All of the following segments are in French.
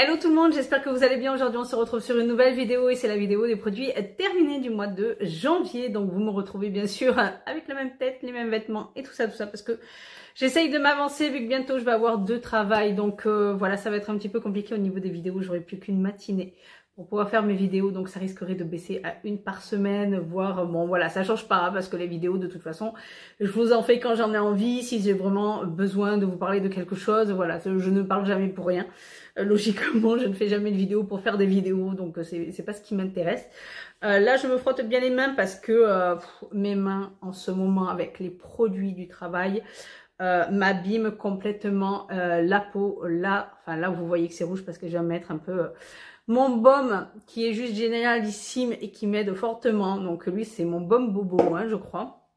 Hello tout le monde, j'espère que vous allez bien. Aujourd'hui on se retrouve sur une nouvelle vidéo et c'est la vidéo des produits terminés du mois de janvier. Donc vous me retrouvez bien sûr avec la même tête, les mêmes vêtements et tout ça parce que j'essaye de m'avancer vu que bientôt je vais avoir 2 travails. Donc voilà, ça va être un petit peu compliqué au niveau des vidéos, j'aurai plus qu'une matinée pour pouvoir faire mes vidéos, donc ça risquerait de baisser à 1 par semaine, voire bon voilà, ça change pas parce que les vidéos de toute façon, je vous en fais quand j'en ai envie, si j'ai vraiment besoin de vous parler de quelque chose, voilà, je ne parle jamais pour rien. Logiquement, je ne fais jamais de vidéos pour faire des vidéos, donc c'est pas ce qui m'intéresse. Là, je me frotte bien les mains parce que mes mains en ce moment avec les produits du travail m'abîment complètement la peau. Là, enfin là, vous voyez que c'est rouge parce que je vais mettre un peu mon baume qui est juste génialissime et qui m'aide fortement. Donc lui, c'est mon baume bobo, hein, je crois.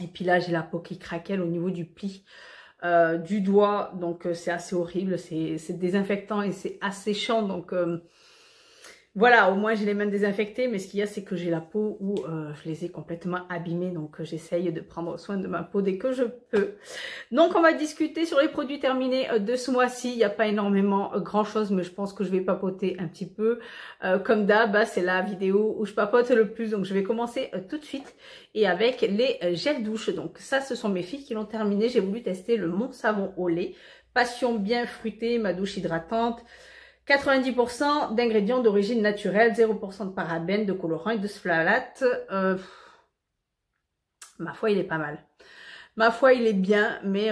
Et puis là, j'ai la peau qui craquelle au niveau du pli. Du doigt, donc c'est assez horrible, c'est désinfectant et c'est asséchant, donc voilà, au moins j'ai les mains désinfectées, mais ce qu'il y a c'est que j'ai la peau où je les ai complètement abîmées, donc j'essaye de prendre soin de ma peau dès que je peux. Donc on va discuter sur les produits terminés de ce mois-ci. Il n'y a pas énormément grand chose, mais je pense que je vais papoter un petit peu. Comme d'hab, c'est la vidéo où je papote le plus, donc je vais commencer tout de suite. Et avec les gels douche, donc ça ce sont mes filles qui l'ont terminé. J'ai voulu tester le Mon Savon au lait, passion bien fruitée, ma douche hydratante. 90% d'ingrédients d'origine naturelle, 0% de parabènes, de colorants et de sphalates. Ma foi, il est pas mal. Ma foi, il est bien, mais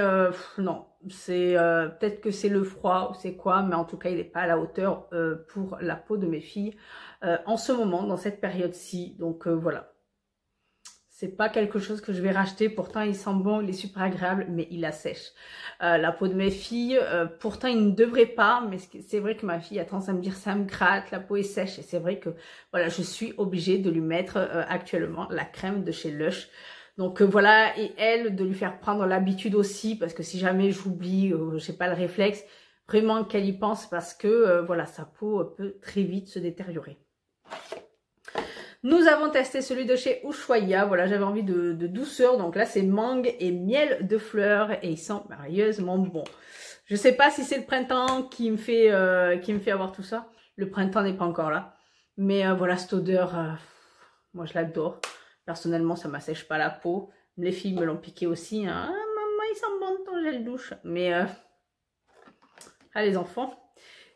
non. C'est peut-être que c'est le froid ou c'est quoi, mais en tout cas, il n'est pas à la hauteur pour la peau de mes filles en ce moment, dans cette période-ci. Donc voilà. C'est pas quelque chose que je vais racheter, pourtant il sent bon, il est super agréable, mais il assèche. La peau de mes filles, pourtant il ne devrait pas, mais c'est vrai que ma fille a tendance à me dire ça me gratte, la peau est sèche, et c'est vrai que voilà, je suis obligée de lui mettre actuellement la crème de chez Lush. Donc voilà, et elle, de lui faire prendre l'habitude aussi, parce que si jamais j'oublie, j'ai pas le réflexe, vraiment qu'elle y pense, parce que voilà, sa peau peut très vite se détériorer. Nous avons testé celui de chez Ushuaïa. Voilà, j'avais envie de douceur. Donc là, c'est mangue et miel de fleurs. Et ils sont merveilleusement bons. Je sais pas si c'est le printemps qui me fait avoir tout ça. Le printemps n'est pas encore là. Mais voilà, cette odeur, moi je l'adore. Personnellement, ça m'assèche pas la peau. Les filles me l'ont piqué aussi. Hein. Ah, maman, il sent bon ton gel douche. Mais, les enfants.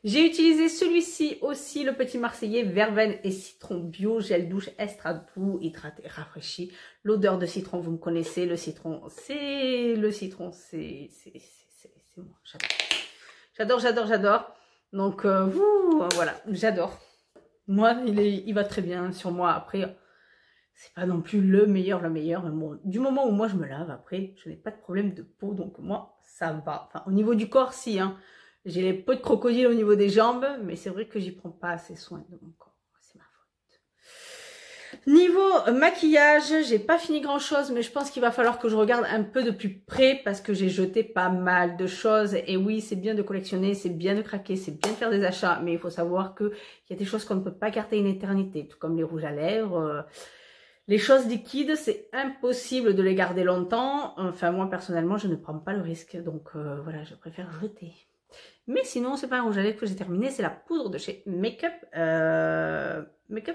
J'ai utilisé celui-ci aussi, le Petit Marseillais, verveine et citron bio, gel douche extra doux, hydraté, rafraîchi. L'odeur de citron, vous me connaissez, le citron, c'est moi, j'adore. Donc, voilà, j'adore. Moi, il va très bien sur moi. Après, c'est pas non plus le meilleur, mais bon, du moment où moi je me lave, après, je n'ai pas de problème de peau, donc moi, ça va. Enfin, au niveau du corps, si, hein. J'ai les peaux de crocodile au niveau des jambes, mais c'est vrai que j'y prends pas assez soin de mon corps. C'est ma faute. Niveau maquillage, j'ai pas fini grand chose, mais je pense qu'il va falloir que je regarde un peu de plus près parce que j'ai jeté pas mal de choses. Et oui, c'est bien de collectionner, c'est bien de craquer, c'est bien de faire des achats, mais il faut savoir qu'il y a des choses qu'on ne peut pas garder une éternité, tout comme les rouges à lèvres. Les choses liquides, c'est impossible de les garder longtemps. Enfin, moi, personnellement, je ne prends pas le risque. Donc, voilà, je préfère jeter. Mais sinon, c'est pas un rouge à lèvres que j'ai terminé, c'est la poudre de chez Makeup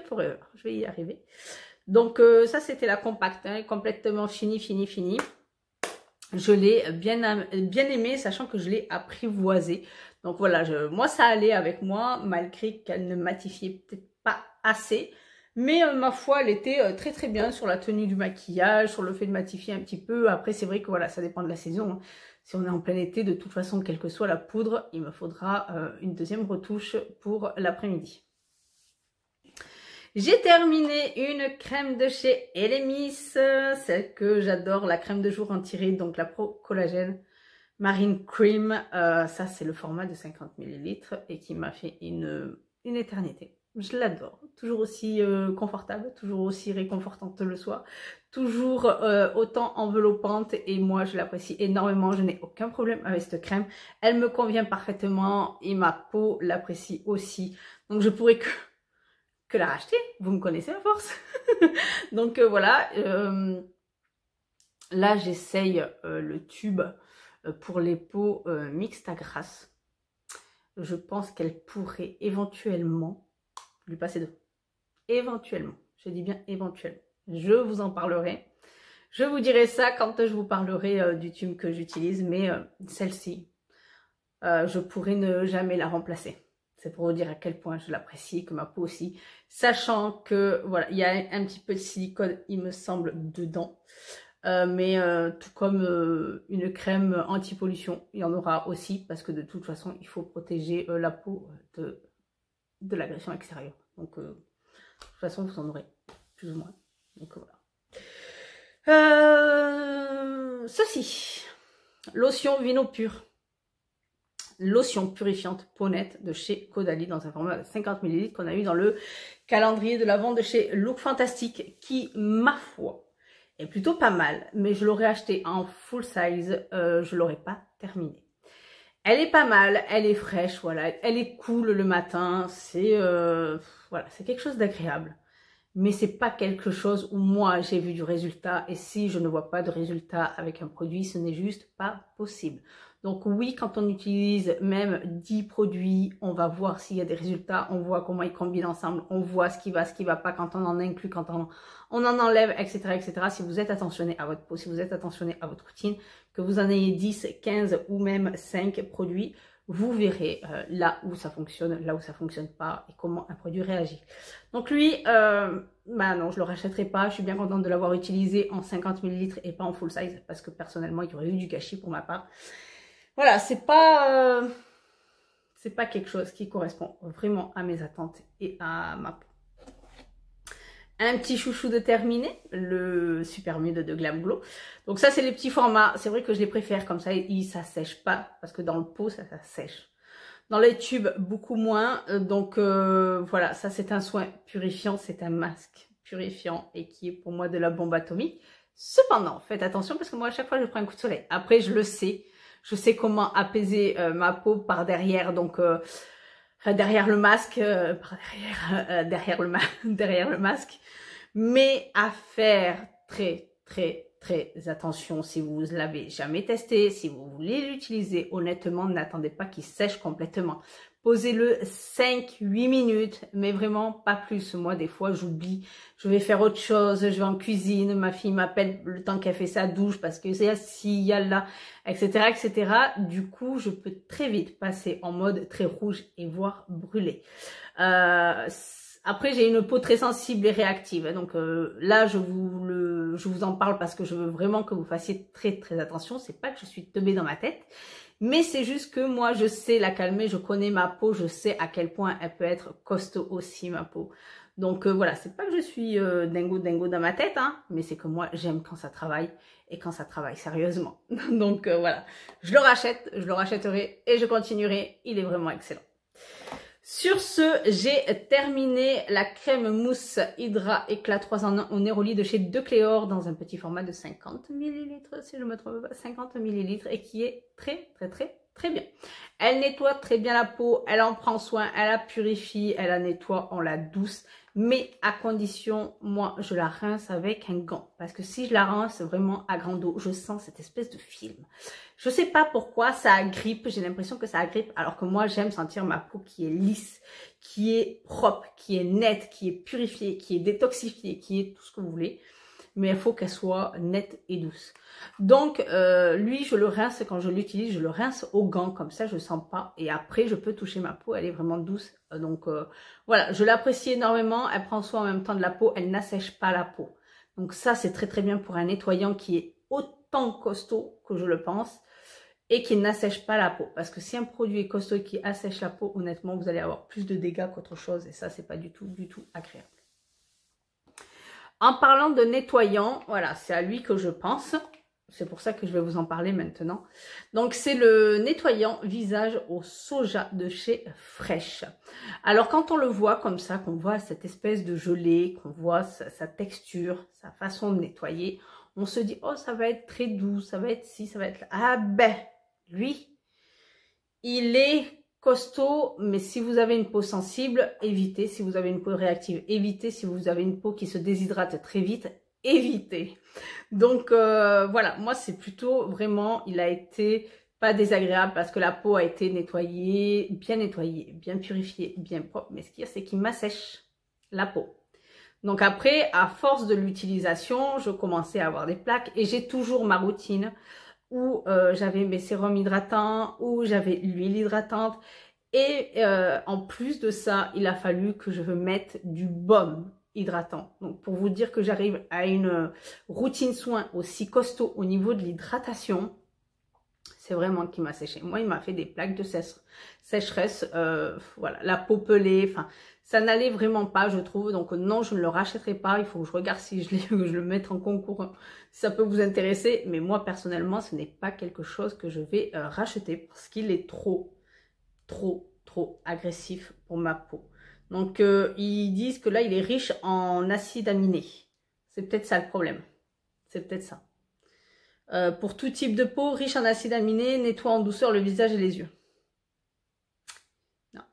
Forever. Je vais y arriver. Donc, ça, c'était la compacte, hein, complètement finie. Je l'ai bien aimée, sachant que je l'ai apprivoisée. Donc, voilà, moi, ça allait avec moi, malgré qu'elle ne matifiait peut-être pas assez. Mais ma foi, elle était très très bien sur la tenue du maquillage, sur le fait de matifier un petit peu. Après, c'est vrai que voilà, ça dépend de la saison. Hein. Si on est en plein été, de toute façon, quelle que soit la poudre, il me faudra une deuxième retouche pour l'après-midi. J'ai terminé une crème de chez Elemis, celle que j'adore, la crème de jour anti-rides, donc la Pro Collagène Marine Cream. Ça, c'est le format de 50 ml et qui m'a fait une éternité. Je l'adore, toujours aussi confortable, toujours aussi réconfortante le soir, toujours autant enveloppante et moi je l'apprécie énormément, je n'ai aucun problème avec cette crème, elle me convient parfaitement et ma peau l'apprécie aussi, donc je pourrais que la racheter, vous me connaissez à force. Donc voilà, là j'essaye le tube pour les peaux mixtes à grasse. je pense qu'elle pourrait éventuellement lui passer devant. Éventuellement, je dis bien éventuellement. Je vous en parlerai. Je vous dirai ça quand je vous parlerai du tube que j'utilise, mais celle-ci, je pourrais ne jamais la remplacer. C'est pour vous dire à quel point je l'apprécie, que ma peau aussi, sachant que voilà, il y a un petit peu de silicone, il me semble, dedans. Mais tout comme une crème anti-pollution, il y en aura aussi, parce que de toute façon, il faut protéger la peau de l'agression extérieure. Donc, de toute façon, vous en aurez plus ou moins. Donc, voilà. Ceci, lotion Vino Pur. Lotion purifiante peau nette de chez Caudalie dans un format de 50 ml qu'on a eu dans le calendrier de l'Avent de chez Look Fantastique qui, ma foi, est plutôt pas mal. Mais je l'aurais acheté en full size, je l'aurais pas terminé. Elle est pas mal, elle est fraîche, voilà, elle est cool le matin, c'est voilà, c'est quelque chose d'agréable. Mais c'est pas quelque chose où moi j'ai vu du résultat et si je ne vois pas de résultat avec un produit, ce n'est juste pas possible. Donc oui, quand on utilise même 10 produits, on va voir s'il y a des résultats, on voit comment ils combinent ensemble, on voit ce qui va pas quand on en inclut, quand on en enlève, etc., etc. Si vous êtes attentionné à votre peau, si vous êtes attentionné à votre routine, que vous en ayez 10, 15 ou même 5 produits, vous verrez là où ça fonctionne pas et comment un produit réagit. Donc lui, bah non, je le rachèterai pas. Je suis bien contente de l'avoir utilisé en 50 ml et pas en full size parce que personnellement, il y aurait eu du gâchis pour ma part. Voilà, c'est pas quelque chose qui correspond vraiment à mes attentes et à ma peau. Un petit chouchou de terminé, le Super Nude de Glam Glow. Donc ça, c'est les petits formats. C'est vrai que je les préfère comme ça, ça sèche pas. Parce que dans le pot, ça sèche. Dans les tubes, beaucoup moins. Donc voilà, ça c'est un soin purifiant. C'est un masque purifiant et qui est pour moi de la bombe atomique. Cependant, faites attention parce que moi, à chaque fois, je prends un coup de soleil. Après, je le sais. Je sais comment apaiser ma peau par derrière. Donc... derrière le masque, derrière le masque, mais à faire très attention si vous ne l'avez jamais testé, si vous voulez l'utiliser, honnêtement, n'attendez pas qu'il sèche complètement. Posez-le 5-8 minutes, mais vraiment pas plus. Moi, des fois, j'oublie, je vais faire autre chose, je vais en cuisine, ma fille m'appelle le temps qu'elle fait sa douche parce que c'est assis, il y a là, etc., etc. Du coup, je peux très vite passer en mode très rouge et voire brûler. Après, j'ai une peau très sensible et réactive. Donc là, je vous en parle parce que je veux vraiment que vous fassiez très attention. C'est pas que je suis teubée dans ma tête. Mais c'est juste que moi, je sais la calmer, je connais ma peau, je sais à quel point elle peut être costaud aussi, ma peau. Donc voilà, c'est pas que je suis dingo dans ma tête, hein, mais c'est que moi, j'aime quand ça travaille et quand ça travaille sérieusement. Donc voilà, je le rachète, je le rachèterai et je continuerai, il est vraiment excellent. Sur ce, j'ai terminé la crème mousse Hydra Éclat 3 en 1 au Neroli de chez De Cléor dans un petit format de 50 ml, si je me trompe pas, 50 ml et qui est très bien. Elle nettoie très bien la peau, elle en prend soin, elle la purifie, elle la nettoie en la douce, mais à condition, moi, je la rince avec un gant. Parce que si je la rince vraiment à grande eau, je sens cette espèce de film. Je sais pas pourquoi, ça agrippe, j'ai l'impression que ça agrippe, alors que moi, j'aime sentir ma peau qui est lisse, qui est propre, qui est nette, qui est purifiée, qui est détoxifiée, qui est tout ce que vous voulez. Mais il faut qu'elle soit nette et douce. Donc, lui, je le rince quand je l'utilise, je le rince au gant, comme ça, je sens pas. Et après, je peux toucher ma peau, elle est vraiment douce. Donc, voilà, je l'apprécie énormément. Elle prend soin en même temps de la peau, elle n'assèche pas la peau. Donc ça, c'est très bien pour un nettoyant qui est autant costaud que je le pense et qui n'assèche pas la peau. Parce que si un produit est costaud et qui assèche la peau, honnêtement, vous allez avoir plus de dégâts qu'autre chose. Et ça, c'est pas du tout agréable. En parlant de nettoyant, voilà, c'est à lui que je pense. C'est pour ça que je vais vous en parler maintenant. Donc, c'est le nettoyant visage au soja de chez Fresh. Alors, quand on le voit comme ça, qu'on voit cette espèce de gelée, qu'on voit sa texture, sa façon de nettoyer, on se dit, oh, ça va être très doux, ça va être ci, ça va être là. Ah ben, lui, il est costaud, mais si vous avez une peau sensible, évitez. Si vous avez une peau réactive, évitez. Si vous avez une peau qui se déshydrate très vite, évitez. Donc voilà, moi c'est plutôt vraiment, il a été pas désagréable parce que la peau a été nettoyée, bien purifiée, bien propre. Mais ce qu'il y a, c'est qu'il m'assèche la peau. Donc après, à force de l'utilisation, je commençais à avoir des plaques et j'ai toujours ma routine où j'avais mes sérums hydratants, où j'avais l'huile hydratante. Et en plus de ça, il a fallu que je mette du baume hydratant. Donc pour vous dire que j'arrive à une routine soin aussi costaud au niveau de l'hydratation, c'est vraiment qui m'a séché. Moi, il m'a fait des plaques de sécheresse, voilà, la peau pelée, enfin, ça n'allait vraiment pas, je trouve. Donc non, je ne le rachèterai pas. Il faut que je regarde si je le mette en concours, si ça peut vous intéresser. Mais moi, personnellement, ce n'est pas quelque chose que je vais racheter parce qu'il est trop agressif pour ma peau. Donc, ils disent que là, il est riche en acides aminés. C'est peut-être ça le problème. C'est peut-être ça. Pour tout type de peau, riche en acides aminés, nettoie en douceur le visage et les yeux. Non,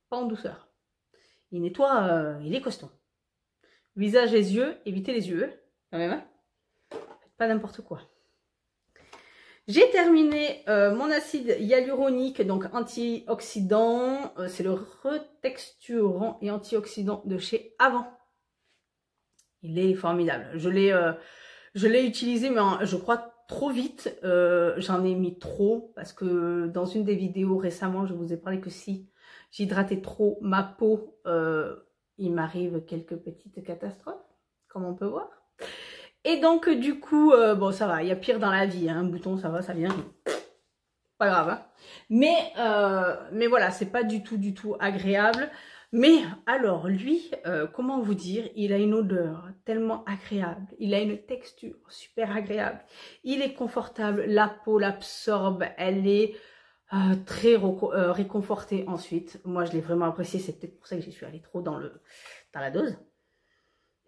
pas en douceur. Il nettoie, il est costaud. Visage et les yeux, évitez les yeux, quand même. Hein. Faites pas n'importe quoi. J'ai terminé mon acide hyaluronique, donc antioxydant. C'est le retexturant et antioxydant de chez Avant. Il est formidable. Je l'ai utilisé, mais je crois trop vite. J'en ai mis trop parce que dans une des vidéos récemment, je vous ai parlé que si j'hydratais trop ma peau, il m'arrive quelques petites catastrophes, comme on peut voir. Et donc, du coup, bon, ça va, il y a pire dans la vie, hein, un bouton, ça va, ça vient, pas grave. Hein. Mais voilà, c'est pas du tout agréable. Mais alors, lui, comment vous dire, il a une odeur tellement agréable, il a une texture super agréable, il est confortable, la peau l'absorbe, elle est très réconfortée ensuite. Moi, je l'ai vraiment apprécié, c'est peut-être pour ça que j'y suis allée trop dans la dose.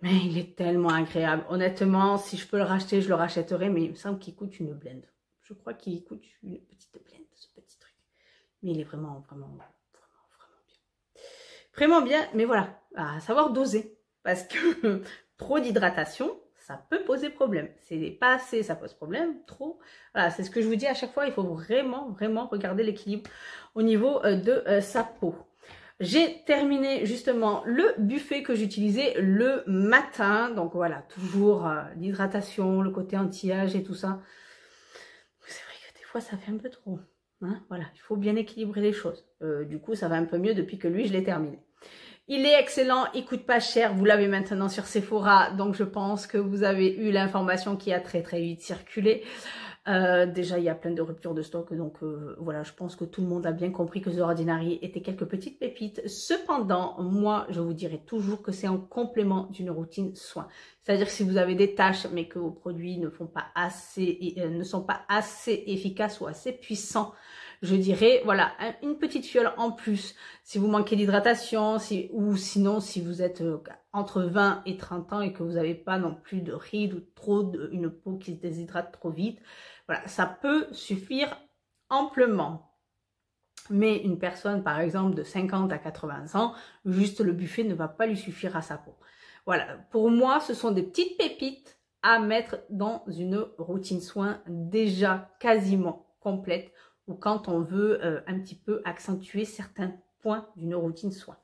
Mais il est tellement agréable. Honnêtement, si je peux le racheter, je le rachèterai. Mais il me semble qu'il coûte une blende. Je crois qu'il coûte une petite blende, ce petit truc. Mais il est vraiment bien. Vraiment bien. Mais voilà, à savoir doser. Parce que trop d'hydratation, ça peut poser problème. C'est pas assez, ça pose problème. Trop. Voilà, c'est ce que je vous dis à chaque fois. Il faut vraiment regarder l'équilibre au niveau de sa peau. J'ai terminé justement le buffet que j'utilisais le matin. Donc voilà, toujours l'hydratation, le côté anti-âge et tout ça. C'est vrai que des fois, ça fait un peu trop. Hein, voilà, il faut bien équilibrer les choses. Du coup, ça va un peu mieux depuis que lui, je l'ai terminé. Il est excellent, il coûte pas cher. Vous l'avez maintenant sur Sephora. Donc, je pense que vous avez eu l'information qui a très vite circulé. Déjà, il y a plein de ruptures de stock, donc voilà, je pense que tout le monde a bien compris que The Ordinary était quelques petites pépites. Cependant, moi, je vous dirais toujours que c'est en complément d'une routine soin. C'est-à-dire que si vous avez des tâches, mais que vos produits ne sont pas assez efficaces ou assez puissants, je dirais, voilà, une petite fiole en plus. Si vous manquez d'hydratation, ou sinon, si vous êtes entre 20 et 30 ans et que vous n'avez pas non plus de rides ou une peau qui se déshydrate trop vite, voilà, ça peut suffire amplement. Mais une personne, par exemple, de 50 à 80 ans, juste le buffet ne va pas lui suffire à sa peau. Voilà, pour moi, ce sont des petites pépites à mettre dans une routine soin déjà quasiment complète ou quand on veut un petit peu accentuer certains points d'une routine soin.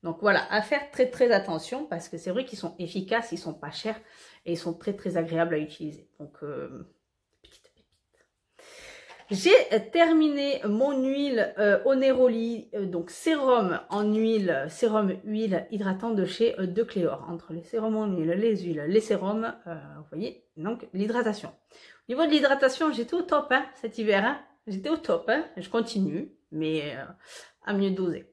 Donc voilà, à faire très attention parce que c'est vrai qu'ils sont efficaces, ils sont pas chers et ils sont très agréables à utiliser. Donc, petite pépite. J'ai terminé mon huile Oneroli, donc sérum en huile, sérum huile hydratante de chez De Cléor. Entre les sérums en huile, les huiles, les sérums, vous voyez, donc l'hydratation. Au niveau de l'hydratation, j'étais au top hein, cet hiver. Hein. J'étais au top, hein. Je continue, mais à mieux doser.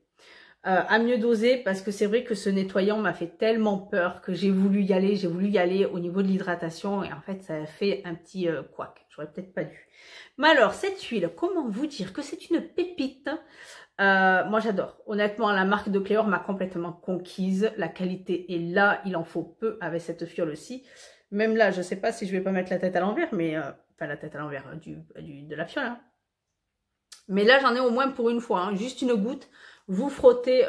À mieux doser parce que c'est vrai que ce nettoyant m'a fait tellement peur que j'ai voulu y aller au niveau de l'hydratation et en fait ça a fait un petit couac, j'aurais peut-être pas dû. Mais alors cette huile, comment vous dire que c'est une pépite? Moi j'adore, honnêtement la marque De Cléor m'a complètement conquise, la qualité est là, il en faut peu avec cette fiole aussi. Même là je sais pas si je vais pas mettre la tête à l'envers, mais enfin la tête à l'envers de la fiole. Hein. Mais là j'en ai au moins pour une fois, hein, juste une goutte. Vous frottez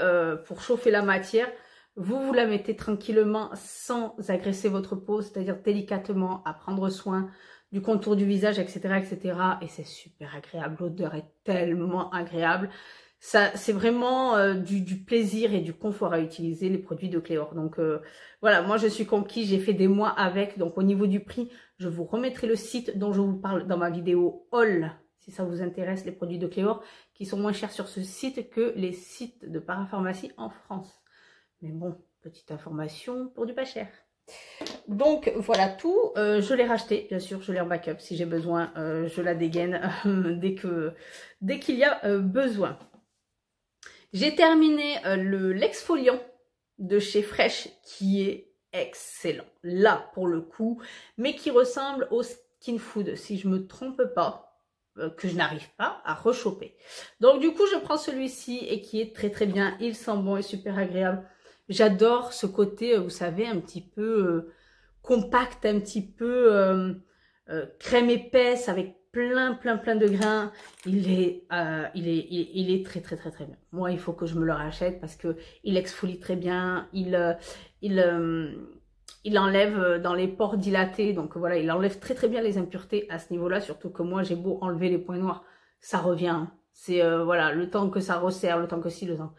pour chauffer la matière, vous la mettez tranquillement sans agresser votre peau, c'est-à-dire délicatement à prendre soin du contour du visage, etc., etc. Et c'est super agréable. L'odeur est tellement agréable. Ça, c'est vraiment du plaisir et du confort à utiliser les produits de Cléor. Donc voilà, moi je suis conquise, j'ai fait des mois avec. Donc au niveau du prix, je vous remettrai le site dont je vous parle dans ma vidéo haul, si ça vous intéresse, les produits de Cléor, qui sont moins chers sur ce site que les sites de parapharmacie en France. Mais bon, petite information pour du pas cher. Donc voilà tout, je l'ai racheté, bien sûr, je l'ai en backup. Si j'ai besoin, je la dégaine dès qu'il y a besoin. J'ai terminé l'exfoliant de chez Fresh qui est excellent. Là, pour le coup, mais qui ressemble au Skin Food, si je me trompe pas, que je n'arrive pas à rechoper. Donc du coup, je prends celui-ci et qui est très très bien. Il sent bon et super agréable. J'adore ce côté, vous savez, un petit peu compact, un petit peu crème épaisse avec plein de grains. Il est très très bien. Moi, il faut que je me le rachète parce que il exfolie très bien. Il enlève dans les pores dilatés. Donc voilà, il enlève très très bien les impuretés à ce niveau-là. Surtout que moi, j'ai beau enlever les points noirs, ça revient. C'est voilà, le temps que ça resserre, le temps que si, le temps.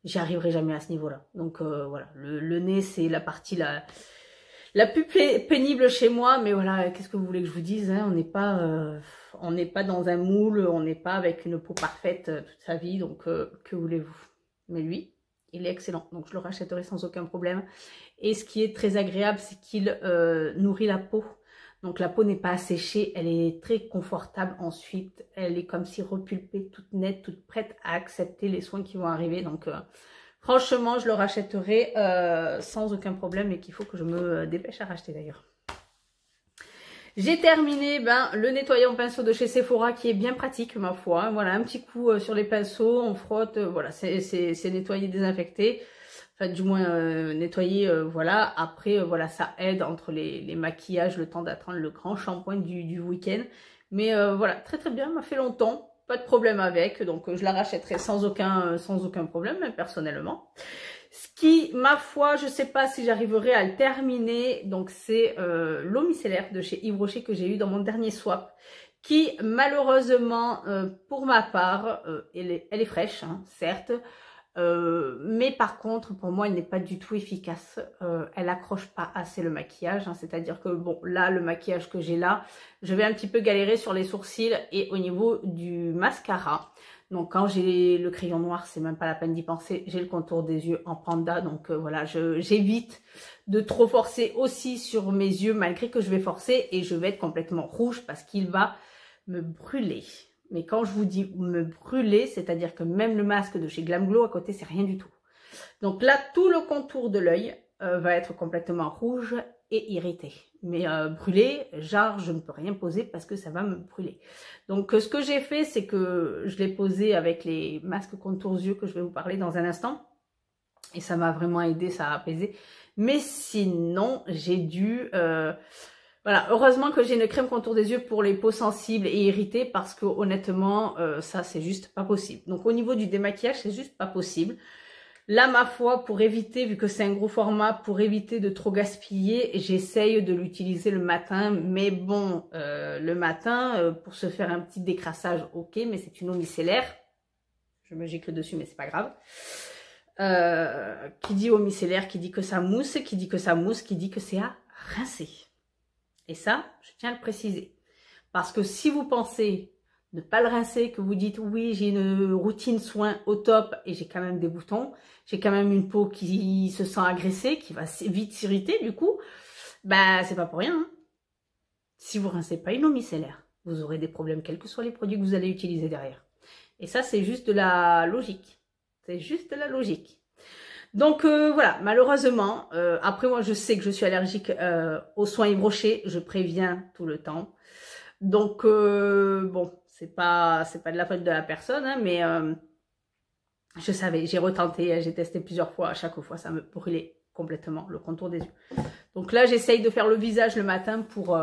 J'y arriverai jamais à ce niveau-là. Donc voilà, le nez, c'est la partie la plus pénible chez moi, mais voilà, qu'est-ce que vous voulez que je vous dise, hein, on n'est pas dans un moule, on n'est pas avec une peau parfaite toute sa vie, donc que voulez-vous? Mais lui, il est excellent, donc je le rachèterai sans aucun problème. Et ce qui est très agréable, c'est qu'il nourrit la peau. Donc la peau n'est pas asséchée, elle est très confortable ensuite, elle est comme si repulpée, toute nette, toute prête à accepter les soins qui vont arriver, donc... franchement, je le rachèterai sans aucun problème et qu'il faut que je me dépêche à racheter d'ailleurs. J'ai terminé le nettoyant pinceau de chez Sephora qui est bien pratique ma foi. Voilà, un petit coup sur les pinceaux, on frotte, voilà, c'est nettoyé, désinfecté. Enfin, du moins nettoyer, voilà. Après, voilà, ça aide entre les maquillages, le temps d'attendre le grand shampoing du week-end. Mais voilà, très très bien, m'a fait longtemps. Pas de problème avec, donc je la rachèterai sans aucun problème, même personnellement. Ce qui, ma foi, je sais pas si j'arriverai à le terminer, donc c'est l'eau micellaire de chez Yves Rocher que j'ai eu dans mon dernier swap, qui malheureusement, pour ma part, elle est fraîche, hein, certes, mais par contre, pour moi, elle n'est pas du tout efficace. Elle accroche pas assez le maquillage, hein, c'est-à-dire que bon, là, le maquillage que j'ai là, je vais un petit peu galérer sur les sourcils et au niveau du mascara. Donc quand j'ai le crayon noir, c'est même pas la peine d'y penser. J'ai le contour des yeux en panda, donc voilà, j'évite de trop forcer aussi sur mes yeux, malgré que je vais forcer et je vais être complètement rouge parce qu'il va me brûler. Mais quand je vous dis me brûler, c'est-à-dire que même le masque de chez Glam Glow à côté, c'est rien du tout. Donc là, tout le contour de l'œil va être complètement rouge et irrité. Mais brûler, genre, je ne peux rien poser parce que ça va me brûler. Donc ce que j'ai fait, c'est que je l'ai posé avec les masques contours yeux que je vais vous parler dans un instant. Et ça m'a vraiment aidé, ça a apaisé. Mais sinon, j'ai dû... voilà, heureusement que j'ai une crème contour des yeux pour les peaux sensibles et irritées parce que honnêtement, ça c'est juste pas possible. Donc au niveau du démaquillage, c'est juste pas possible. Là, ma foi, pour éviter, vu que c'est un gros format, pour éviter de trop gaspiller, j'essaye de l'utiliser le matin. Mais bon, le matin, pour se faire un petit décrassage, ok, mais c'est une eau micellaire. Je me gicle dessus, mais c'est pas grave. Qui dit eau micellaire, qui dit que ça mousse, qui dit que ça mousse, qui dit que c'est à rincer. Et ça, je tiens à le préciser. Parce que si vous pensez ne pas le rincer, que vous dites oui, j'ai une routine soin au top et j'ai quand même des boutons, j'ai quand même une peau qui se sent agressée, qui va vite s'irriter du coup, bah c'est pas pour rien. Hein. Si vous rincez pas une eau micellaire, vous aurez des problèmes, quels que soient les produits que vous allez utiliser derrière. Et ça, c'est juste de la logique. C'est juste de la logique. Donc voilà, malheureusement, après moi je sais que je suis allergique aux soins Yves Rocher, je préviens tout le temps. Donc bon, c'est pas de la faute de la personne, hein, mais je savais, j'ai retenté, j'ai testé plusieurs fois, à chaque fois ça me brûlait complètement le contour des yeux. Donc là j'essaye de faire le visage le matin pour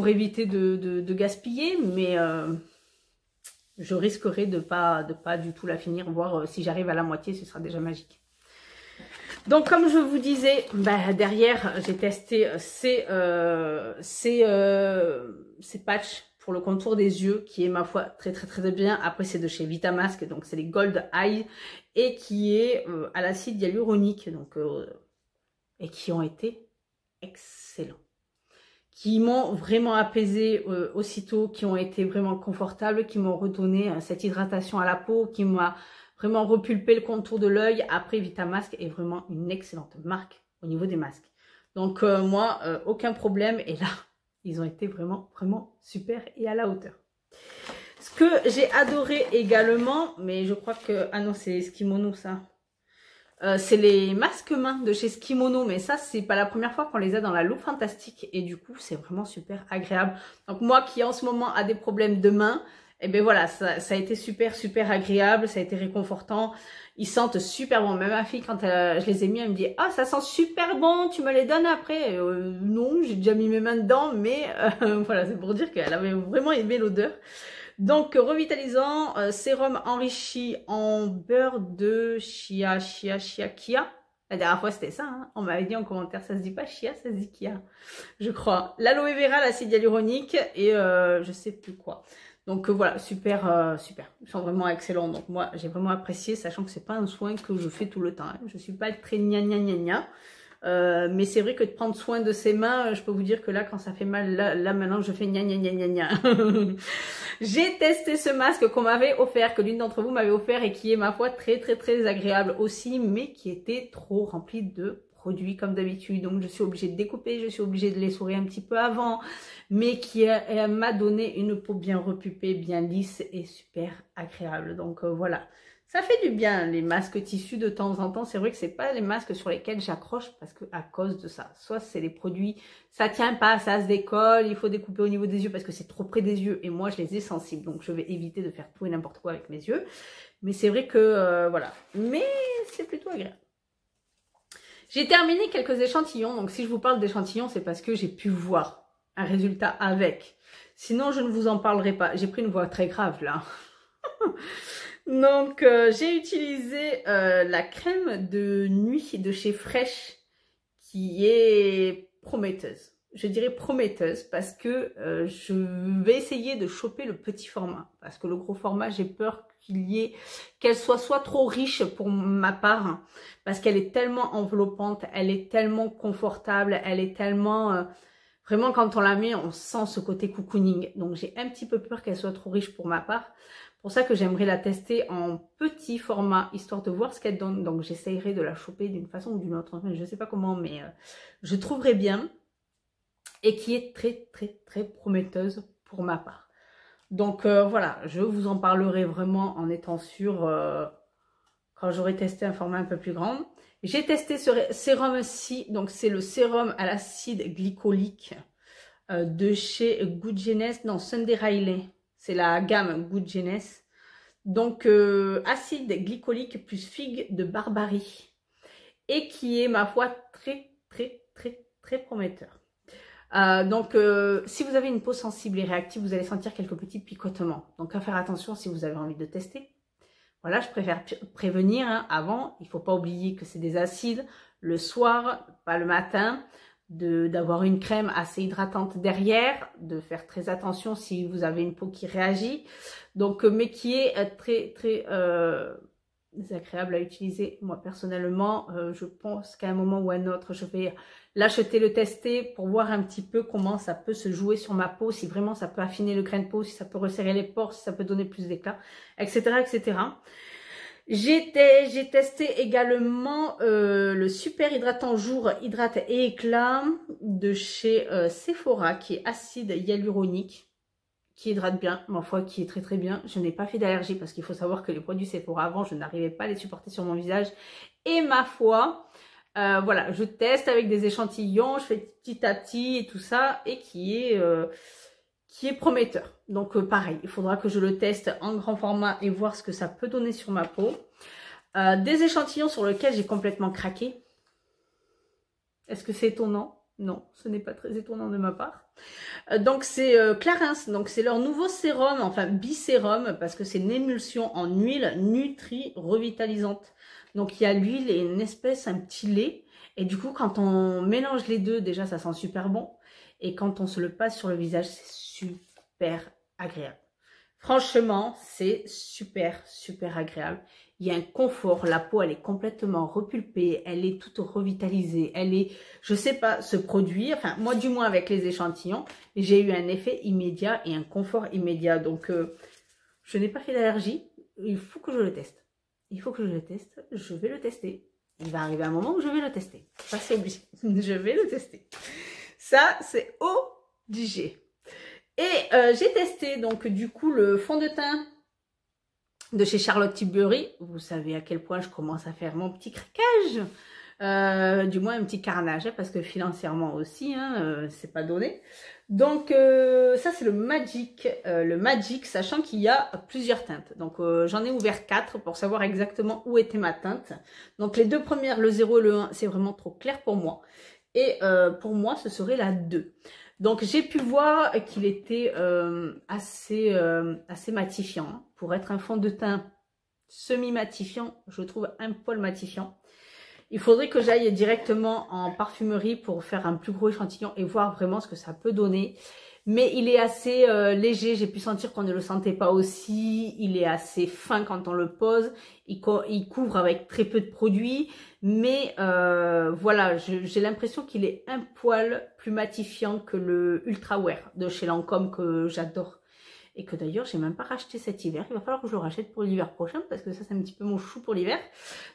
éviter de gaspiller, mais je risquerai de pas du tout la finir, voire si j'arrive à la moitié, ce sera déjà magique. Donc comme je vous disais, bah, derrière j'ai testé ces patchs pour le contour des yeux qui est ma foi très bien. Après c'est de chez Vitamask, donc c'est les Gold Eye et qui est à l'acide hyaluronique, donc et qui ont été excellents, qui m'ont vraiment apaisé aussitôt, qui ont été vraiment confortables, qui m'ont redonné cette hydratation à la peau, qui m'a vraiment repulpé le contour de l'œil. Après, Vitamask est vraiment une excellente marque au niveau des masques. Donc moi, aucun problème. Et là, ils ont été vraiment super et à la hauteur. Ce que j'ai adoré également, mais je crois que... Ah non, c'est Skimono ça. C'est les masques mains de chez Skimono, mais ça c'est pas la première fois qu'on les a dans la Look Fantastique et du coup c'est vraiment super agréable. Donc moi qui en ce moment a des problèmes de main, et ben voilà, ça a été super agréable, ça a été réconfortant. Ils sentent super bon. Même ma fille quand je les ai mis, elle me dit ah ça sent super bon, tu me les donnes après. Non, j'ai déjà mis mes mains dedans, mais voilà, c'est pour dire qu'elle avait vraiment aimé l'odeur. Donc, revitalisant, sérum enrichi en beurre de chia. La dernière fois, c'était ça, hein. On m'avait dit en commentaire, ça se dit pas chia, ça se dit kia, je crois. L'aloe vera, l'acide hyaluronique et je sais plus quoi. Donc voilà, super. Ils sont vraiment excellents. Donc moi, j'ai vraiment apprécié, sachant que c'est pas un soin que je fais tout le temps, hein. Je suis pas très gna. Mais c'est vrai que de prendre soin de ses mains, je peux vous dire que là, quand ça fait mal, là maintenant, je fais gna. J'ai testé ce masque qu'on m'avait offert, que l'une d'entre vous m'avait offert et qui est, ma foi, très agréable aussi, mais qui était trop rempli de produits comme d'habitude. Donc, je suis obligée de découper, je suis obligée de les sourire un petit peu avant, mais qui m'a donné une peau bien repupée, bien lisse et super agréable. Donc, voilà. Ça fait du bien les masques tissus de temps en temps. C'est vrai que c'est pas les masques sur lesquels j'accroche parce que à cause de ça. Soit c'est les produits, ça tient pas, ça se décolle, il faut découper au niveau des yeux parce que c'est trop près des yeux et moi je les ai sensibles. Donc je vais éviter de faire tout et n'importe quoi avec mes yeux. Mais c'est vrai que voilà. Mais c'est plutôt agréable. J'ai terminé quelques échantillons. Donc si je vous parle d'échantillons, c'est parce que j'ai pu voir un résultat avec. Sinon je ne vous en parlerai pas. J'ai pris une voix très grave là. Donc, j'ai utilisé la crème de nuit de chez Fresh qui est prometteuse. Je dirais prometteuse parce que je vais essayer de choper le petit format. Parce que le gros format, j'ai peur qu'elle soit trop riche pour ma part. Parce qu'elle est tellement enveloppante, elle est tellement confortable, elle est tellement... vraiment, quand on la met, on sent ce côté cocooning. Donc, j'ai un petit peu peur qu'elle soit trop riche pour ma part. Pour ça que j'aimerais la tester en petit format, histoire de voir ce qu'elle donne. Donc j'essayerai de la choper d'une façon ou d'une autre. Je ne sais pas comment, mais je trouverai bien. Et qui est très prometteuse pour ma part. Donc voilà, je vous en parlerai vraiment en étant sûre quand j'aurai testé un format un peu plus grand. J'ai testé ce sérum-ci, donc c'est le sérum à l'acide glycolique de chez Good Genes, non, Sunday Riley. C'est la gamme Good Genes. Donc, acide glycolique plus figue de Barbarie. Et qui est, ma foi, très prometteur. Donc, si vous avez une peau sensible et réactive, vous allez sentir quelques petits picotements. Donc, à faire attention si vous avez envie de tester. Voilà, je préfère prévenir hein, avant. Il ne faut pas oublier que c'est des acides le soir, pas le matin. D'avoir une crème assez hydratante derrière, de faire très attention si vous avez une peau qui réagit, donc mais qui est très désagréable à utiliser. Moi personnellement, je pense qu'à un moment ou à un autre, je vais l'acheter, le tester pour voir un petit peu comment ça peut se jouer sur ma peau, si vraiment ça peut affiner le grain de peau, si ça peut resserrer les pores, si ça peut donner plus d'éclat, etc. J'ai testé également le super hydratant jour hydrate et éclat de chez Sephora qui est acide hyaluronique, qui hydrate bien, ma foi qui est très bien. Je n'ai pas fait d'allergie parce qu'il faut savoir que les produits Sephora avant je n'arrivais pas à les supporter sur mon visage et ma foi voilà, je teste avec des échantillons, je fais petit à petit et tout ça et qui est prometteur. Donc pareil, il faudra que je le teste en grand format et voir ce que ça peut donner sur ma peau. Des échantillons sur lesquels j'ai complètement craqué. Est-ce que c'est étonnant? Non, ce n'est pas très étonnant de ma part. Donc c'est Clarins, donc c'est leur nouveau sérum, enfin bisérum, parce que c'est une émulsion en huile nutri revitalisante. Donc il y a l'huile et une espèce, un petit lait. Et du coup, quand on mélange les deux, déjà ça sent super bon. Et quand on se le passe sur le visage, c'est super agréable. Franchement, c'est super, super agréable. Il y a un confort, la peau, elle est complètement repulpée, elle est toute revitalisée, elle est, je sais pas, ce produit, enfin, moi du moins avec les échantillons, j'ai eu un effet immédiat et un confort immédiat. Donc, je n'ai pas fait d'allergie, il faut que je le teste. Il faut que je le teste, je vais le tester. Il va arriver un moment où je vais le tester. Ça, c'est obligé. Je vais le tester. Ça, c'est obligé. Et j'ai testé donc du coup le fond de teint de chez Charlotte Tilbury. Vous savez à quel point je commence à faire mon petit craquage. Du moins un petit carnage, hein, parce que financièrement aussi, hein, c'est pas donné. Donc ça c'est le Magic, sachant qu'il y a plusieurs teintes. Donc j'en ai ouvert 4 pour savoir exactement où était ma teinte. Donc les deux premières, le 0 et le 1, c'est vraiment trop clair pour moi. Et pour moi, ce serait la 2. Donc j'ai pu voir qu'il était assez matifiant. Hein. Pour être un fond de teint semi-matifiant, je trouve un poil matifiant. Il faudrait que j'aille directement en parfumerie pour faire un plus gros échantillon et voir vraiment ce que ça peut donner. Mais il est assez léger, j'ai pu sentir qu'on ne le sentait pas aussi. Il est assez fin quand on le pose. Il couvre avec très peu de produits. Mais voilà, j'ai l'impression qu'il est un poil plus matifiant que le Ultra Wear de chez Lancôme que j'adore. Et que d'ailleurs, j'ai même pas racheté cet hiver. Il va falloir que je le rachète pour l'hiver prochain parce que ça, c'est un petit peu mon chou pour l'hiver.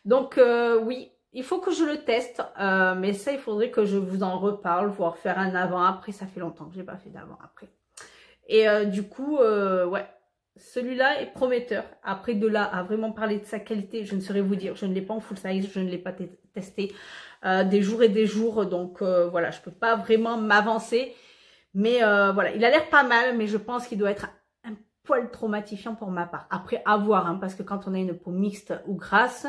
Donc oui. Il faut que je le teste, mais ça, il faudrait que je vous en reparle, voire faire un avant-après. Ça fait longtemps que j'ai pas fait d'avant-après. Et du coup, ouais, celui-là est prometteur. Après, de là à vraiment parler de sa qualité, je ne saurais vous dire. Je ne l'ai pas en full size, je ne l'ai pas testé des jours et des jours. Donc voilà, je peux pas vraiment m'avancer. Mais voilà, il a l'air pas mal, mais je pense qu'il doit être un poil traumatisant pour ma part. Après, à voir, hein, parce que quand on a une peau mixte ou grasse,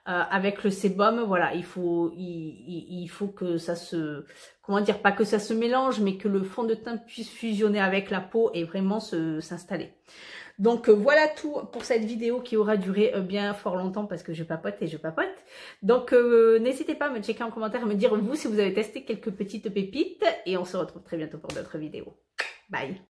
avec le sébum, voilà, il faut que ça se, comment dire, pas que ça se mélange, mais que le fond de teint puisse fusionner avec la peau et vraiment s'installer. Donc voilà tout pour cette vidéo qui aura duré bien fort longtemps parce que je papote et je papote. Donc n'hésitez pas à me checker en commentaire, à me dire vous si vous avez testé quelques petites pépites et on se retrouve très bientôt pour d'autres vidéos. Bye!